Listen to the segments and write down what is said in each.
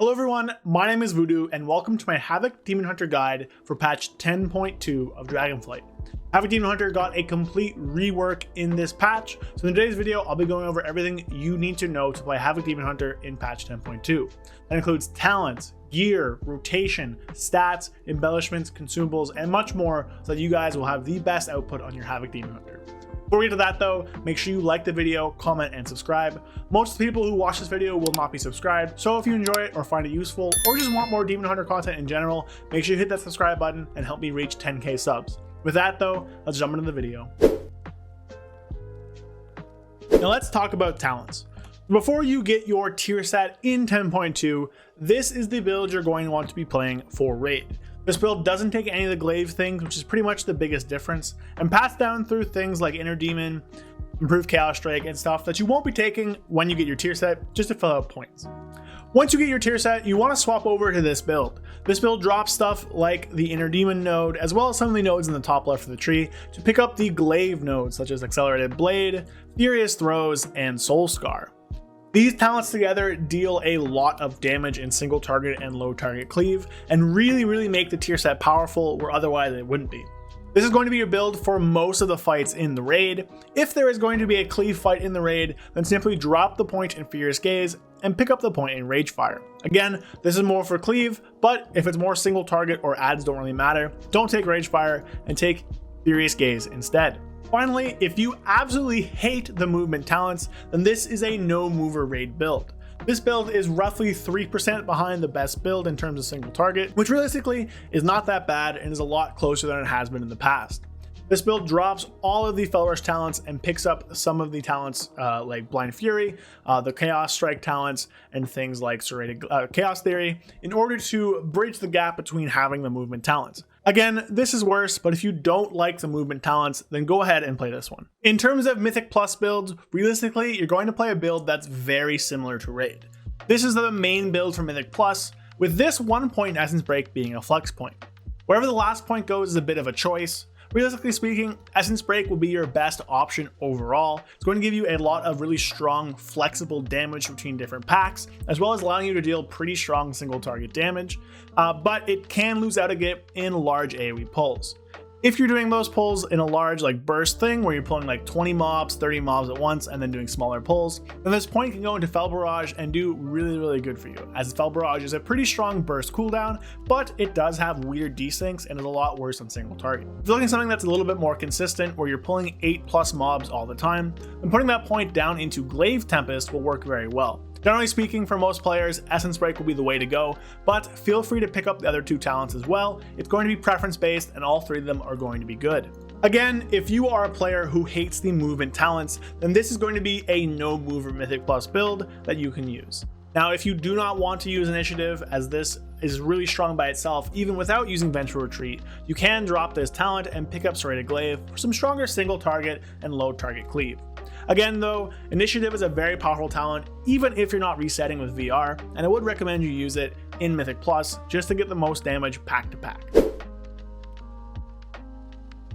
Hello everyone, my name is Voodoo and welcome to my Havoc Demon Hunter guide for patch 10.2 of Dragonflight. Havoc Demon Hunter got a complete rework in this patch, so in today's video I'll be going over everything you need to know to play Havoc Demon Hunter in patch 10.2. That includes talents, gear, rotation, stats, embellishments, consumables, and much more so that you guys will have the best output on your Havoc Demon Hunter. Before we get to that though, make sure you like the video, comment, and subscribe. Most of the people who watch this video will not be subscribed, so if you enjoy it or find it useful, or just want more Demon Hunter content in general, make sure you hit that subscribe button and help me reach 10k subs. With that though, let's jump into the video. Now let's talk about talents. Before you get your Tierset in 10.2, this is the build you're going to want to be playing for Raid. This build doesn't take any of the glaive things, which is pretty much the biggest difference, and passed down through things like Inner Demon, Improved Chaos Strike, and stuff that you won't be taking when you get your Tierset just to fill out points. Once you get your Tierset, you want to swap over to this build. This build drops stuff like the Inner Demon node, as well as some of the nodes in the top left of the tree, to pick up the glaive nodes such as Accelerated Blade, Furious Throws, and Soul Scar. These talents together deal a lot of damage in single target and low target cleave, and really make the Tierset powerful where otherwise it wouldn't be. This is going to be your build for most of the fights in the raid. If there is going to be a cleave fight in the raid, then simply drop the point in Furious Gaze and pick up the point in Rage Fire. Again, this is more for cleave, but if it's more single target or adds don't really matter, don't take Rage Fire and take Furious Gaze instead. Finally, if you absolutely hate the movement talents, then this is a no mover raid build. This build is roughly 3% behind the best build in terms of single target, which realistically is not that bad and is a lot closer than it has been in the past. This build drops all of the Fell Rush talents and picks up some of the talents like Blind Fury, the Chaos Strike talents, and things like Serrated Chaos Theory in order to bridge the gap between having the movement talents. Again, this is worse, but if you don't like the movement talents, then go ahead and play this one. In terms of Mythic Plus builds, realistically, you're going to play a build that's very similar to Raid. This is the main build for Mythic Plus, with this 1 point Essence Break being a flex point. Wherever the last point goes is a bit of a choice. Realistically speaking, Essence Break will be your best option overall. It's going to give you a lot of really strong, flexible damage between different packs, as well as allowing you to deal pretty strong single target damage, but it can lose out a bit in large AoE pulls. If you're doing those pulls in a large burst thing where you're pulling like 20 mobs, 30 mobs at once and then doing smaller pulls, then this point can go into Fel Barrage and do really good for you, as Fel Barrage is a pretty strong burst cooldown, but it does have weird desyncs and is a lot worse on single target. If you're looking at something that's a little bit more consistent where you're pulling 8+ mobs all the time, then putting that point down into Glaive Tempest will work very well. Generally speaking, for most players, Essence Break will be the way to go, but feel free to pick up the other two talents as well. It's going to be preference based and all three of them are going to be good. Again, if you are a player who hates the movement talents, then this is going to be a no mover Mythic Plus build that you can use. Now, if you do not want to use Initiative, as this is really strong by itself, even without using Vengeful Retreat, you can drop this talent and pick up Serrated Glaive for some stronger single target and low target cleave. Again though, Initiative is a very powerful talent even if you're not resetting with VR, and I would recommend you use it in Mythic Plus just to get the most damage pack to pack.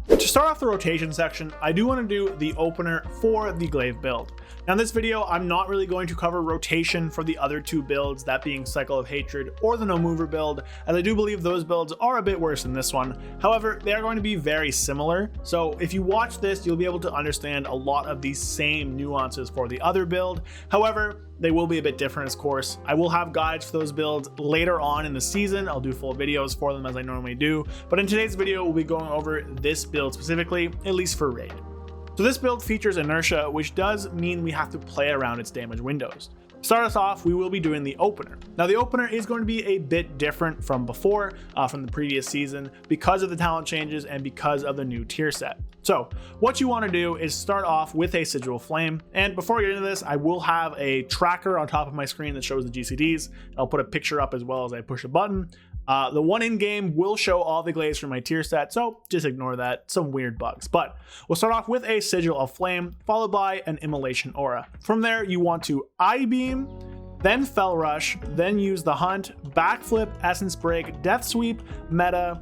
To start off the rotation section, I do want to do the opener for the Glaive build. Now in this video, I'm not really going to cover rotation for the other two builds, that being Cycle of Hatred or the No Mover build, as I do believe those builds are a bit worse than this one. However, they are going to be very similar, so if you watch this, you'll be able to understand a lot of these same nuances for the other build. However, they will be a bit different, of course. I will have guides for those builds later on in the season. I'll do full videos for them as I normally do, but in today's video, we'll be going over this build specifically, at least for Raid. So this build features Inertia, which does mean we have to play around its damage windows. To start us off, we will be doing the opener. Now the opener is going to be a bit different from before, from the previous season, because of the talent changes and because of the new tier set. So what you want to do is start off with a Sigil Flame, and before I get into this, I will have a tracker on top of my screen that shows the GCDs. I'll put a picture up as well as I push a button. The one in game will show all the glaives from my tier set, so just ignore that, some weird bugs. But we'll start off with a Sigil of Flame, followed by an Immolation Aura. From there, you want to I-Beam, then Fel Rush, then use the Hunt, Backflip, Essence Break, Death Sweep, Meta,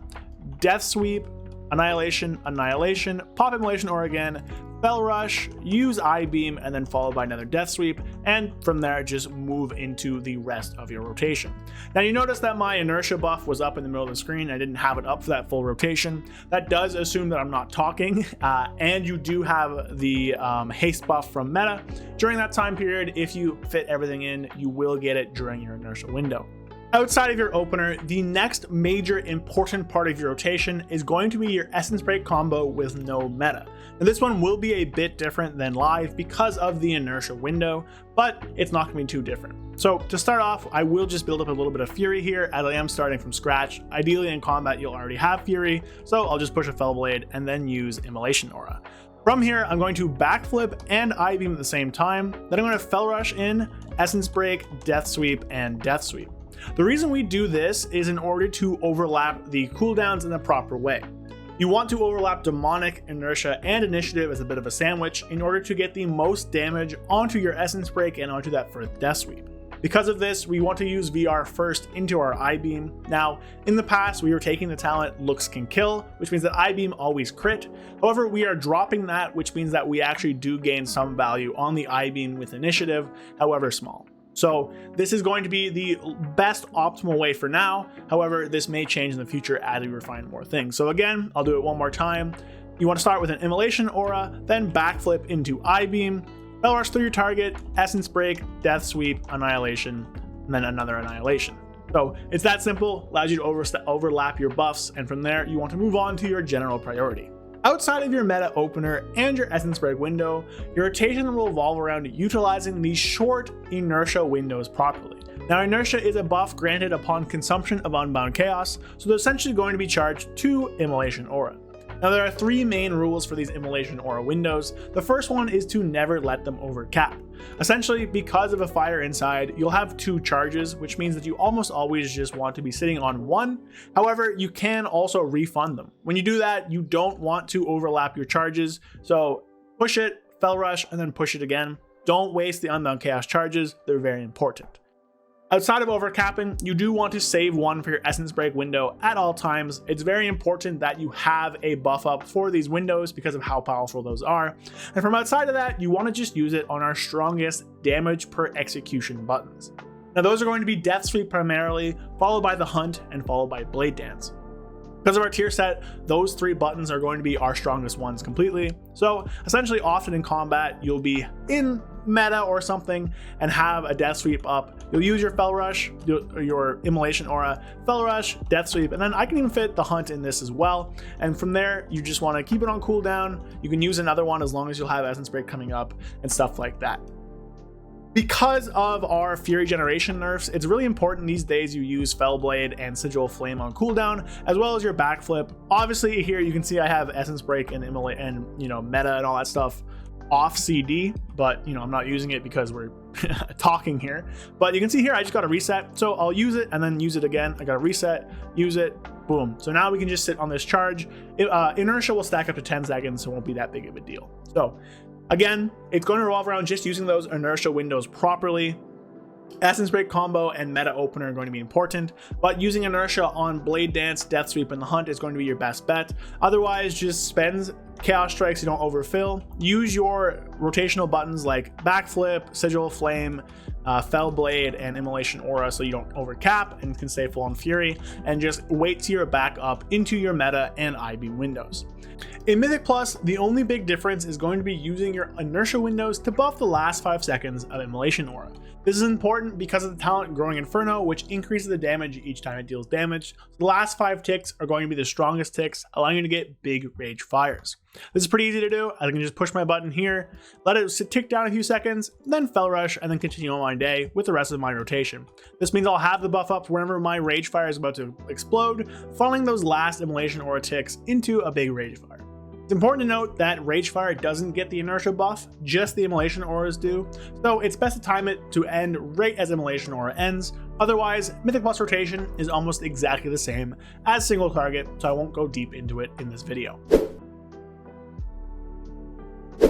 Death Sweep, Annihilation, Annihilation, pop Immolation Aura again, Fel Rush, use I-Beam, and then followed by another Death Sweep, and from there just move into the rest of your rotation. Now you notice that my Inertia buff was up in the middle of the screen. I didn't have it up for that full rotation. That does assume that I'm not talking, and you do have the haste buff from meta. During that time period, if you fit everything in, you will get it during your Inertia window. Outside of your opener, the next major important part of your rotation is going to be your Essence Break combo with no meta. Now this one will be a bit different than live because of the Inertia window, but it's not going to be too different. So to start off, I will just build up a little bit of Fury here as I am starting from scratch. Ideally in combat, you'll already have Fury, so I'll just push a Fel Blade and then use Immolation Aura. From here, I'm going to backflip and I-Beam at the same time. Then I'm going to Fel Rush in, Essence Break, Death Sweep, and Death Sweep. The reason we do this is in order to overlap the cooldowns in the proper way. You want to overlap Demonic, Inertia, and Initiative as a bit of a sandwich in order to get the most damage onto your Essence Break and onto that first Death Sweep. Because of this, we want to use VR first into our I-Beam. Now, in the past, we were taking the talent Looks Can Kill, which means that I-Beam always crit. However, we are dropping that, which means that we actually do gain some value on the I-Beam with Initiative, however small. So this is going to be the best optimal way for now. However, this may change in the future as we refine more things. So again, I'll do it one more time. You want to start with an Immolation Aura, then backflip into I-Beam, Fel Rush through your target, Essence Break, Death Sweep, Annihilation, and then another Annihilation. So it's that simple, allows you to overlap your buffs, and from there you want to move on to your general priority. Outside of your meta opener and your Essence Break window, your rotation will revolve around utilizing these short Inertia windows properly. Now, Inertia is a buff granted upon consumption of Unbound Chaos, so they're essentially going to be charged to Immolation Aura. Now, there are three main rules for these Immolation Aura windows. The first one is to never let them overcap. Essentially, because of a fire inside, you'll have two charges, which means that you almost always just want to be sitting on one. However, you can also refund them. When you do that, you don't want to overlap your charges, so push it, Fel Rush, and then push it again. Don't waste the Unbound Chaos charges, they're very important. Outside of overcapping, you do want to save one for your Essence Break window at all times. It's very important that you have a buff up for these windows because of how powerful those are. And from outside of that, you want to just use it on our strongest damage per execution buttons. Now those are going to be Death Sweep primarily, followed by the Hunt, and followed by Blade Dance. Because of our tier set, those three buttons are going to be our strongest ones completely. So essentially, often in combat, you'll be in meta or something and have a Death Sweep up. You'll use your Fel Rush, your Immolation Aura, Fel Rush, Death Sweep, and then I can even fit the Hunt in this as well. And from there, you just want to keep it on cooldown. You can use another one as long as you'll have Essence Break coming up and stuff like that. Because of our Fury Generation nerfs, it's really important these days you use Fel Blade and Sigil Flame on cooldown, as well as your backflip. Obviously here you can see I have Essence Break and Immolate and meta and all that stuff off CD, but I'm not using it because we're talking here. But you can see here I just got to reset, so I'll use it and then use it again. I got to reset, use it, boom. So now we can just sit on this charge. Inertia will stack up to 10 seconds, so it won't be that big of a deal. So again, it's going to revolve around just using those Inertia windows properly. Essence Break combo and meta opener are going to be important, but using Inertia on Blade Dance, Death Sweep, and the Hunt is going to be your best bet. Otherwise, just spend Chaos Strikes, you don't overfill. Use your rotational buttons like Backflip, Sigil Flame, Fel Blade, and Immolation Aura so you don't overcap and can stay full on Fury, and just wait till you're back up into your meta and I-Beam windows. In Mythic Plus, the only big difference is going to be using your Inertia windows to buff the last 5 seconds of Immolation Aura. This is important because of the talent Growing Inferno, which increases the damage each time it deals damage. So the last 5 ticks are going to be the strongest ticks, allowing you to get big rage fires. This is pretty easy to do. I can just push my button here, let it tick down a few seconds, then Fel Rush, and then continue on my day with the rest of my rotation. This means I'll have the buff up whenever my rage fire is about to explode, funneling those last Immolation Aura ticks into a big rage fire. It's important to note that Rage Fire doesn't get the Inertia buff, just the Immolation Auras do, so it's best to time it to end right as Immolation Aura ends. Otherwise, Mythic Plus rotation is almost exactly the same as single target, so I won't go deep into it in this video.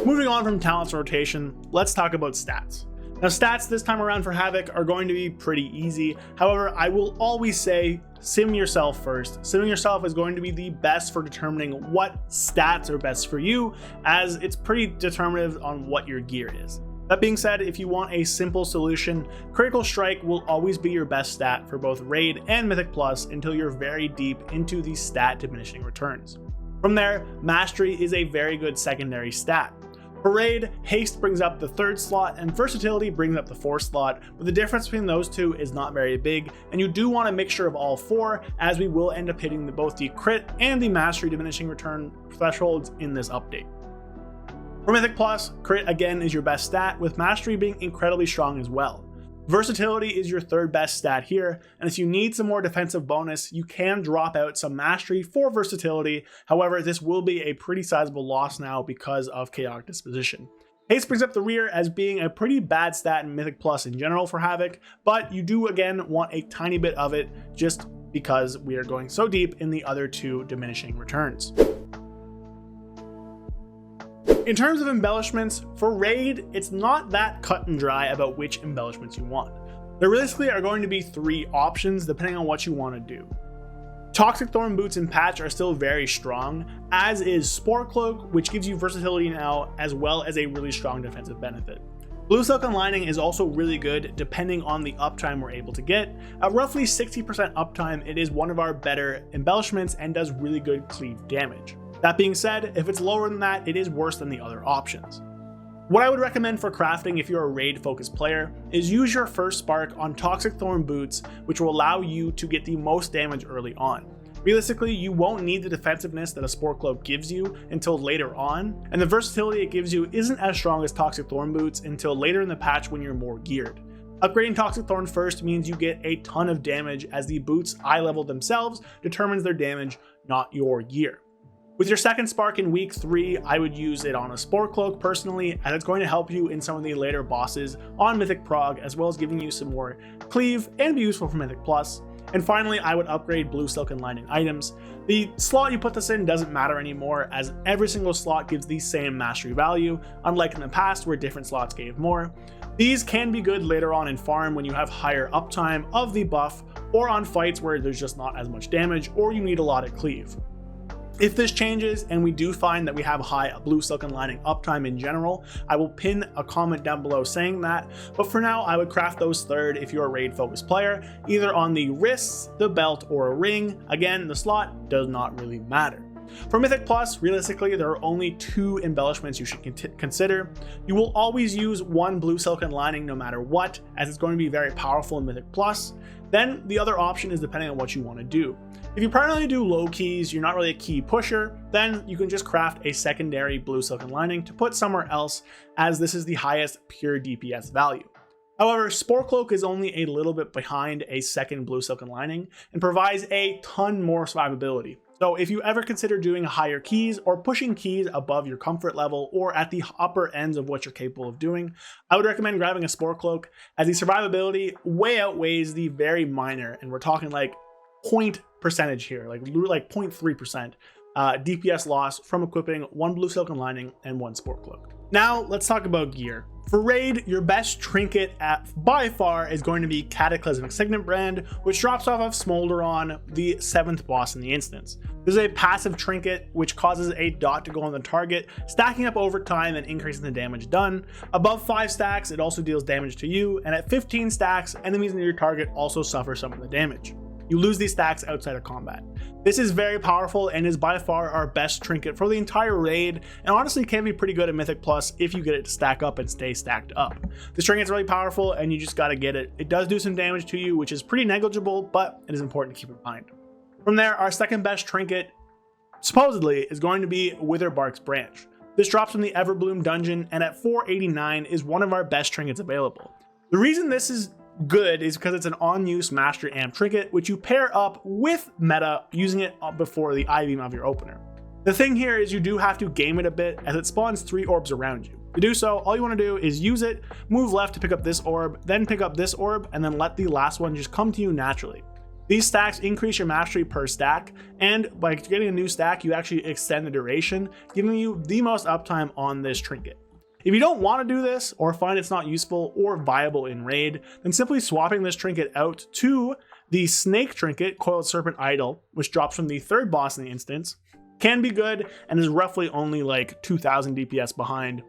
Moving on from talents rotation, let's talk about stats. Now stats this time around for Havoc are going to be pretty easy. However, I will always say sim yourself first. Simming yourself is going to be the best for determining what stats are best for you, as it's pretty determinative on what your gear is. That being said, if you want a simple solution, Critical Strike will always be your best stat for both Raid and Mythic Plus until you're very deep into the stat diminishing returns. From there, Mastery is a very good secondary stat. For Raid, Haste brings up the 3rd slot and Versatility brings up the 4th slot, but the difference between those two is not very big, and you do want a mixture of all 4, as we will end up hitting both the crit and the Mastery diminishing return thresholds in this update. For Mythic Plus, crit again is your best stat, with Mastery being incredibly strong as well. Versatility is your 3rd best stat here, and if you need some more defensive bonus, you can drop out some Mastery for Versatility. However, this will be a pretty sizable loss now because of Chaotic Disposition. Haste brings up the rear as being a pretty bad stat in Mythic Plus in general for Havoc, but you do again want a tiny bit of it just because we are going so deep in the other 2 diminishing returns. In terms of embellishments, for Raid, it's not that cut and dry about which embellishments you want. There realistically are going to be 3 options depending on what you want to do. Toxic Thorn Boots and Patch are still very strong, as is Spore Cloak, which gives you versatility now, as well as a really strong defensive benefit. Blue Silken Lining is also really good depending on the uptime we're able to get. At roughly 60% uptime, it is one of our better embellishments and does really good cleave damage. That being said, if it's lower than that, it is worse than the other options. What I would recommend for crafting if you're a raid focused player is use your first spark on Toxic Thorn Boots, which will allow you to get the most damage early on. Realistically, you won't need the defensiveness that a Spore Cloak gives you until later on, and the versatility it gives you isn't as strong as Toxic Thorn Boots until later in the patch when you're more geared. Upgrading Toxic Thorn first means you get a ton of damage, as the boots' eye level themselves determines their damage, not your gear. With your second spark in week 3, I would use it on a Spore Cloak personally, as it's going to help you in some of the later bosses on Mythic Prog, as well as giving you some more cleave and be useful for Mythic Plus. And finally, I would upgrade Blue Silken Lining items. The slot you put this in doesn't matter anymore, as every single slot gives the same mastery value, unlike in the past where different slots gave more. These can be good later on in farm when you have higher uptime of the buff, or on fights where there's just not as much damage, or you need a lot of cleave. If this changes and we do find that we have high Blue Silken Lining uptime in general, I will pin a comment down below saying that, but for now I would craft those third if you're a raid focused player, either on the wrists, the belt, or a ring. Again, the slot does not really matter. For Mythic Plus, realistically, there are only 2 embellishments you should consider. You will always use one Blue Silken Lining no matter what, as it's going to be very powerful in Mythic Plus. Then the other option is depending on what you want to do. If you primarily do low keys, you're not really a key pusher, then you can just craft a secondary Blue Silken Lining to put somewhere else, as this is the highest pure DPS value. However, Spore Cloak is only a little bit behind a second Blue Silken Lining and provides a ton more survivability. So if you ever consider doing higher keys or pushing keys above your comfort level or at the upper ends of what you're capable of doing, I would recommend grabbing a Spore Cloak, as the survivability way outweighs the very minor, and we're talking like point percentage here, like 0.3% DPS loss from equipping one Blue Silken Lining and one Spore Cloak. Now let's talk about gear. For Raid, your best trinket by far is going to be Cataclysmic Signet Brand, which drops off of Smolderon, the 7th boss in the instance. This is a passive trinket which causes a dot to go on the target, stacking up over time and increasing the damage done. Above 5 stacks, it also deals damage to you, and at 15 stacks, enemies near your target also suffer some of the damage. You lose these stacks outside of combat. This is very powerful and is by far our best trinket for the entire raid, and honestly can be pretty good at Mythic Plus if you get it to stack up and stay stacked up. This trinket's really powerful and you just gotta get it. It does do some damage to you, which is pretty negligible, but it is important to keep in mind. From there, our second best trinket, supposedly, is going to be Witherbarks Branch. This drops from the Everbloom dungeon, and at 489 is one of our best trinkets available. The reason this is good is because it's an on-use Mastery Amp trinket, which you pair up with meta using it before the I-beam of your opener. The thing here is you do have to game it a bit, as it spawns 3 orbs around you. To do so, all you want to do is use it, move left to pick up this orb, then pick up this orb, and then let the last one just come to you naturally. These stacks increase your mastery per stack, and by getting a new stack, you actually extend the duration, giving you the most uptime on this trinket. If you don't want to do this or find it's not useful or viable in raid, then simply swapping this trinket out to the snake trinket, Coiled Serpent Idol, which drops from the third boss in the instance, can be good and is roughly only like 2000 DPS behind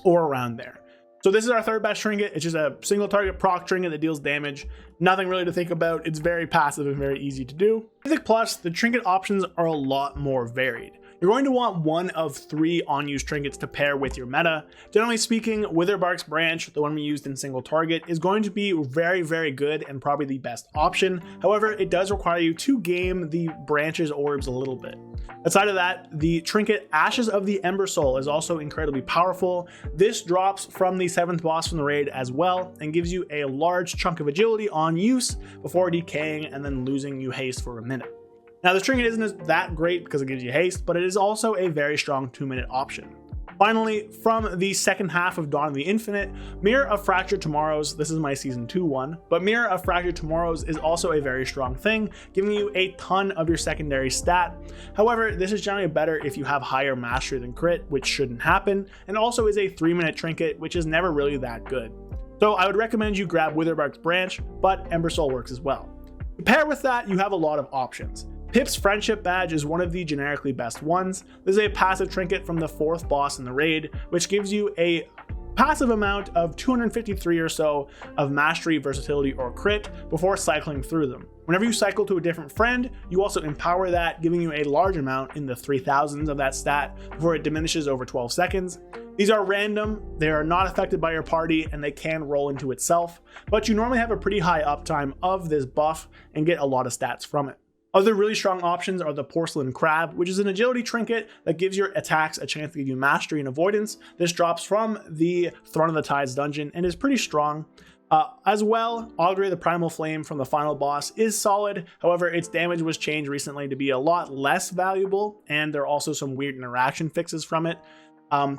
or around there. So this is our third best trinket. It's just a single target proc trinket that deals damage. Nothing really to think about. It's very passive and very easy to do. Mythic Plus, the trinket options are a lot more varied. You're going to want one of 3 on-use trinkets to pair with your meta. Generally speaking, Witherbarks branch, the one we used in single target, is going to be very, very good and probably the best option. However, it does require you to game the branch's orbs a little bit. Aside of that, the trinket Ashes of the Ember Soul is also incredibly powerful. This drops from the 7th boss from the raid as well and gives you a large chunk of agility on use before decaying and then losing you haste for a minute. Now, this trinket isn't that great because it gives you haste, but it is also a very strong 2-minute option. Finally, from the second half of Dawn of the Infinite, Mirror of Fractured Tomorrows, this is my Season 2 one, but Mirror of Fractured Tomorrows is also a very strong thing, giving you a ton of your secondary stat. However, this is generally better if you have higher mastery than crit, which shouldn't happen, and also is a 3-minute trinket, which is never really that good. So I would recommend you grab Witherbarks branch, but Ember Soul works as well. To pair with that, you have a lot of options. Pip's Friendship Badge is one of the generically best ones. This is a passive trinket from the 4th boss in the raid, which gives you a passive amount of 253 or so of mastery, versatility, or crit before cycling through them. Whenever you cycle to a different friend, you also empower that, giving you a large amount in the 3000s of that stat before it diminishes over 12 seconds. These are random, they are not affected by your party, and they can roll into itself, but you normally have a pretty high uptime of this buff and get a lot of stats from it. Other really strong options are the Porcelain Crab, which is an agility trinket that gives your attacks a chance to give you mastery and avoidance. This drops from the Throne of the Tides dungeon and is pretty strong. As well, Augury the Primal Flame from the final boss is solid. However, its damage was changed recently to be a lot less valuable, and there are also some weird interaction fixes from it.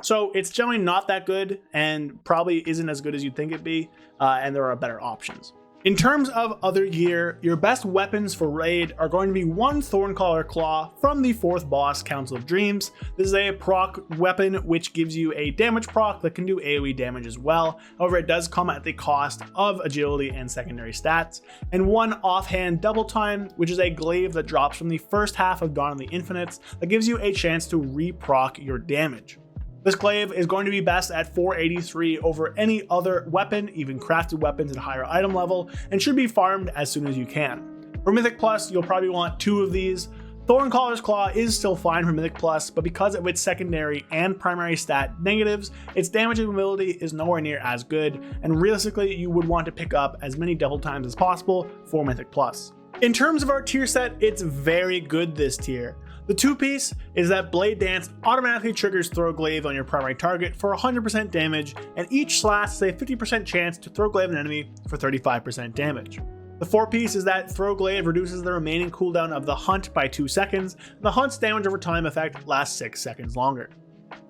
So it's generally not that good and probably isn't as good as you'd think it'd be, and there are better options. In terms of other gear, your best weapons for raid are going to be one Thorncaller Claw from the 4th boss, Council of Dreams. This is a proc weapon which gives you a damage proc that can do AoE damage as well. However, it does come at the cost of agility and secondary stats. And one Offhand Double Time, which is a glaive that drops from the first half of Dawn of the Infinites that gives you a chance to re-proc your damage. This glaive is going to be best at 483 over any other weapon, even crafted weapons at a higher item level, and should be farmed as soon as you can. For Mythic Plus, you'll probably want 2 of these. Thorncaller's Claw is still fine for Mythic Plus, but because of its secondary and primary stat negatives, its damage ability is nowhere near as good, and realistically, you would want to pick up as many double times as possible for Mythic Plus. In terms of our tier set, it's very good this tier. The 2-piece is that Blade Dance automatically triggers Throw Glaive on your primary target for 100% damage, and each slash has a 50% chance to Throw Glaive an enemy for 35% damage. The 4-piece is that Throw Glaive reduces the remaining cooldown of the Hunt by 2 seconds, and the Hunt's damage over time effect lasts 6 seconds longer.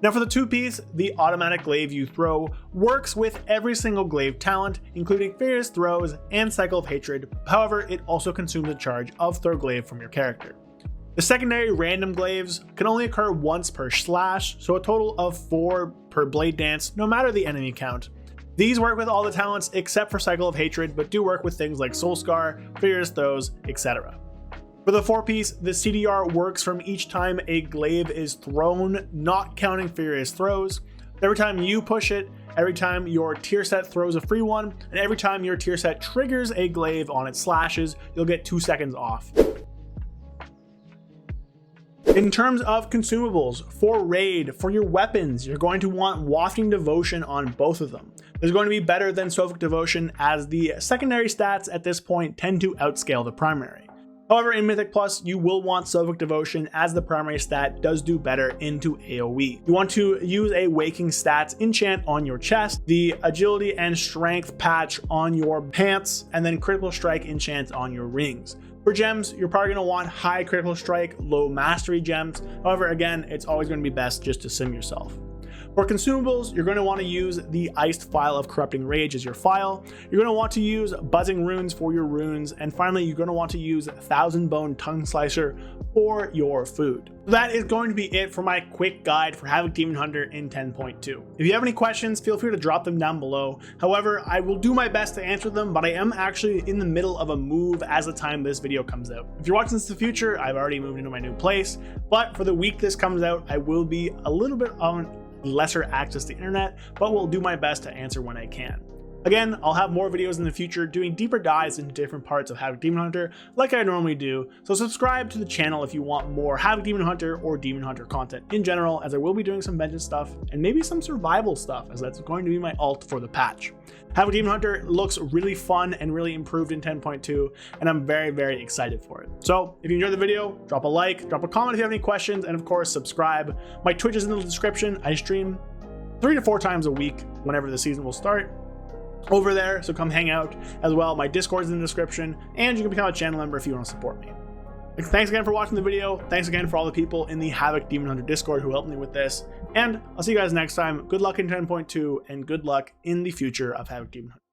Now for the 2-piece, the automatic glaive you throw works with every single glaive talent, including Furious Throws and Cycle of Hatred. However, it also consumes a charge of Throw Glaive from your character. The secondary random glaives can only occur once per slash, so a total of 4 per Blade Dance, no matter the enemy count. These work with all the talents except for Cycle of Hatred, but do work with things like Soul Scar, Furious Throws, etc. For the 4-piece, the CDR works from each time a glaive is thrown, not counting Furious Throws. Every time you push it, every time your tier set throws a free one, and every time your tier set triggers a glaive on its slashes, you'll get 2 seconds off. In terms of consumables, for raid, for your weapons, you're going to want Wafting Devotion on both of them. This is going to be better than Sophic Devotion, as the secondary stats at this point tend to outscale the primary. However, in Mythic Plus, you will want Sophic Devotion, as the primary stat does do better into AoE. You want to use a Waking Stats enchant on your chest, the Agility and Strength patch on your pants, and then Critical Strike enchant on your rings. For gems, you're probably going to want high critical strike, low mastery gems. However, again, it's always going to be best just to sim yourself. For consumables, you're going to want to use the Iced File of Corrupting Rage as your file. You're going to want to use Buzzing Runes for your runes. And finally, you're going to want to use Thousand Bone Tongue Slicer for your food. That is going to be it for my quick guide for Havoc Demon Hunter in 10.2. If you have any questions, feel free to drop them down below. However, I will do my best to answer them, but I am actually in the middle of a move as the time this video comes out. If you're watching this in the future, I've already moved into my new place, but for the week this comes out, I will be a little bit on lesser access to the internet, but will do my best to answer when I can. Again, I'll have more videos in the future doing deeper dives into different parts of Havoc Demon Hunter like I normally do, so subscribe to the channel if you want more Havoc Demon Hunter or Demon Hunter content in general, as I will be doing some vengeance stuff and maybe some survival stuff, as that's going to be my alt for the patch. Havoc Demon Hunter looks really fun and really improved in 10.2, and I'm very, very excited for it. So if you enjoyed the video, drop a like, drop a comment if you have any questions, and of course subscribe. My Twitch is in the description. I stream 3 to 4 times a week whenever the season will start over there, so come hang out as well. My Discord is in the description, and you can become a channel member if you want to support me. Thanks again for watching the video. Thanks again for all the people in the Havoc Demon Hunter Discord who helped me with this, and I'll see you guys next time. Good luck in 10.2 and good luck in the future of Havoc Demon Hunter.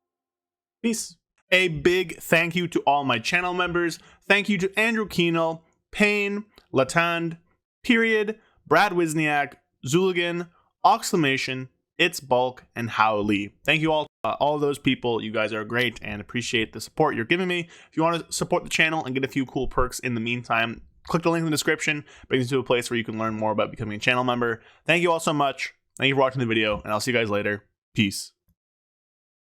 Peace. A big thank you to all my channel members. Thank you to Andrew Keenel, Payne, Latand, Period, Brad Wisniak, Zuligan, Oxclamation, It's Bulk, and Howley. Thank you all of those people. You guys are great and appreciate the support you're giving me. If you want to support the channel and get a few cool perks in the meantime, click the link in the description. Brings you to a place where you can learn more about becoming a channel member. Thank you all so much. Thank you for watching the video, and I'll see you guys later. Peace.